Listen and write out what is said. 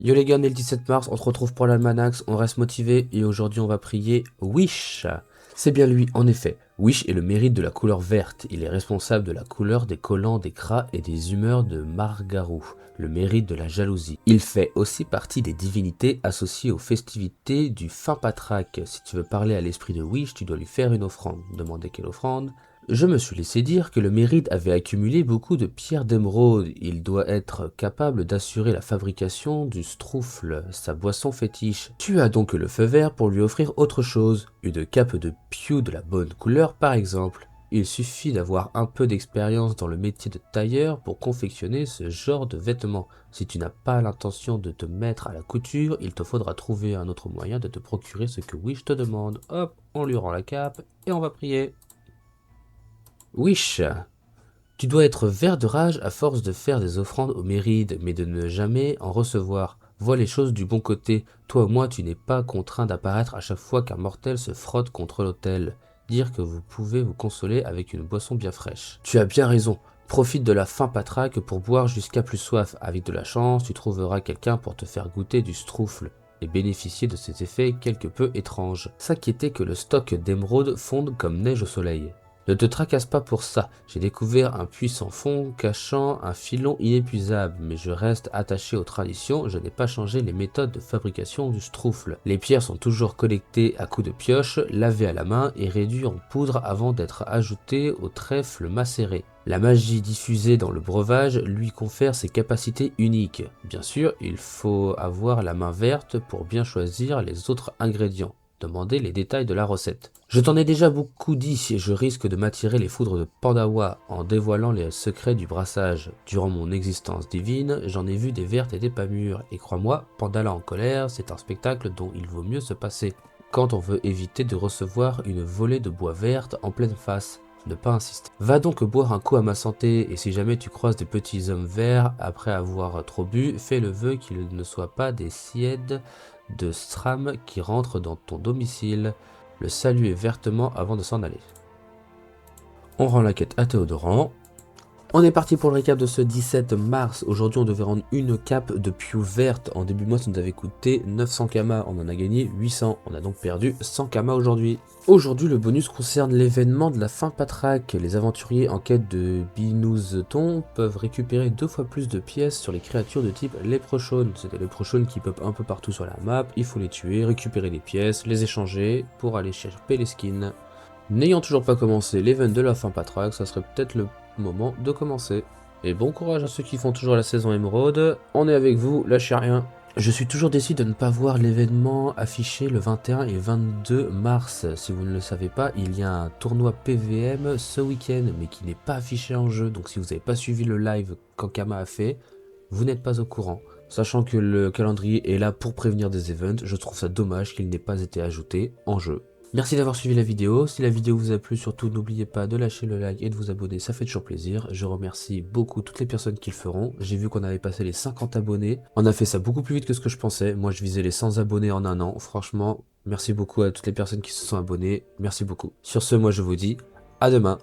Yo les gars, on est le 17 mars, on se retrouve pour l'Almanax, on reste motivé et aujourd'hui on va prier Wish. C'est bien lui, en effet. Wish est le mérite de la couleur verte, il est responsable de la couleur des collants des Kra et des humeurs de Margarou, le mérite de la jalousie. Il fait aussi partie des divinités associées aux festivités du fin Patrak. Si tu veux parler à l'esprit de Wish, tu dois lui faire une offrande. Demandez quelle offrande? Je me suis laissé dire que le mérite avait accumulé beaucoup de pierres d'émeraude. Il doit être capable d'assurer la fabrication du stroufle, sa boisson fétiche. Tu as donc le feu vert pour lui offrir autre chose, une cape de piou de la bonne couleur par exemple. Il suffit d'avoir un peu d'expérience dans le métier de tailleur pour confectionner ce genre de vêtements. Si tu n'as pas l'intention de te mettre à la couture, il te faudra trouver un autre moyen de te procurer ce que Wish te demande. Hop, on lui rend la cape et on va prier. Wish, tu dois être vert de rage à force de faire des offrandes aux Mérides, mais de ne jamais en recevoir. Vois les choses du bon côté. Toi au moins tu n'es pas contraint d'apparaître à chaque fois qu'un mortel se frotte contre l'autel. Dire que vous pouvez vous consoler avec une boisson bien fraîche. Tu as bien raison. Profite de la faim patraque pour boire jusqu'à plus soif. Avec de la chance, tu trouveras quelqu'un pour te faire goûter du stroufle et bénéficier de cet effet quelque peu étrange. S'inquiéter que le stock d'émeraude fonde comme neige au soleil. Ne te tracasse pas pour ça, j'ai découvert un puissant fond cachant un filon inépuisable, mais je reste attaché aux traditions, je n'ai pas changé les méthodes de fabrication du stroufle. Les pierres sont toujours collectées à coups de pioche, lavées à la main et réduites en poudre avant d'être ajoutées au trèfle macéré. La magie diffusée dans le breuvage lui confère ses capacités uniques. Bien sûr, il faut avoir la main verte pour bien choisir les autres ingrédients. Demandez les détails de la recette. Je t'en ai déjà beaucoup dit et je risque de m'attirer les foudres de Pandawa en dévoilant les secrets du brassage. Durant mon existence divine, j'en ai vu des vertes et des pas mûres, et crois-moi, Pandala en colère, c'est un spectacle dont il vaut mieux se passer. Quand on veut éviter de recevoir une volée de bois verte en pleine face. Ne pas insister. Va donc boire un coup à ma santé, et si jamais tu croises des petits hommes verts après avoir trop bu, fais le vœu qu'ils ne soient pas des Sieds de Stram qui rentrent dans ton domicile. Le saluer vertement avant de s'en aller. On rend la quête à Théodoran. On est parti pour le récap de ce 17 mars. Aujourd'hui, on devait rendre une cape de Pew verte. En début de mois, ça nous avait coûté 900 kamas. On en a gagné 800. On a donc perdu 100 kamas aujourd'hui. Aujourd'hui, le bonus concerne l'événement de la fin Patrak. Les aventuriers en quête de Binouzeton peuvent récupérer 2 fois plus de pièces sur les créatures de type Leprechaun. C'est des Leprechauns qui pop un peu partout sur la map. Il faut les tuer, récupérer les pièces, les échanger pour aller chercher les skins. N'ayant toujours pas commencé l'event de la fin Patrak, ça serait peut-être le moment de commencer. Et bon courage à ceux qui font toujours la saison émeraude, on est avec vous, lâchez rien. Je suis toujours déçu de ne pas voir l'événement affiché le 21 et 22 mars. Si vous ne le savez pas, il y a un tournoi PVM ce week-end, mais qui n'est pas affiché en jeu. Donc si vous n'avez pas suivi le live qu'Ankama a fait, vous n'êtes pas au courant. Sachant que le calendrier est là pour prévenir des events, je trouve ça dommage qu'il n'ait pas été ajouté en jeu. Merci d'avoir suivi la vidéo. Si la vidéo vous a plu, surtout n'oubliez pas de lâcher le like et de vous abonner, ça fait toujours plaisir. Je remercie beaucoup toutes les personnes qui le feront. J'ai vu qu'on avait passé les 50 abonnés. On a fait ça beaucoup plus vite que ce que je pensais. Moi je visais les 100 abonnés en un an. Franchement, merci beaucoup à toutes les personnes qui se sont abonnées. Merci beaucoup. Sur ce, moi je vous dis à demain.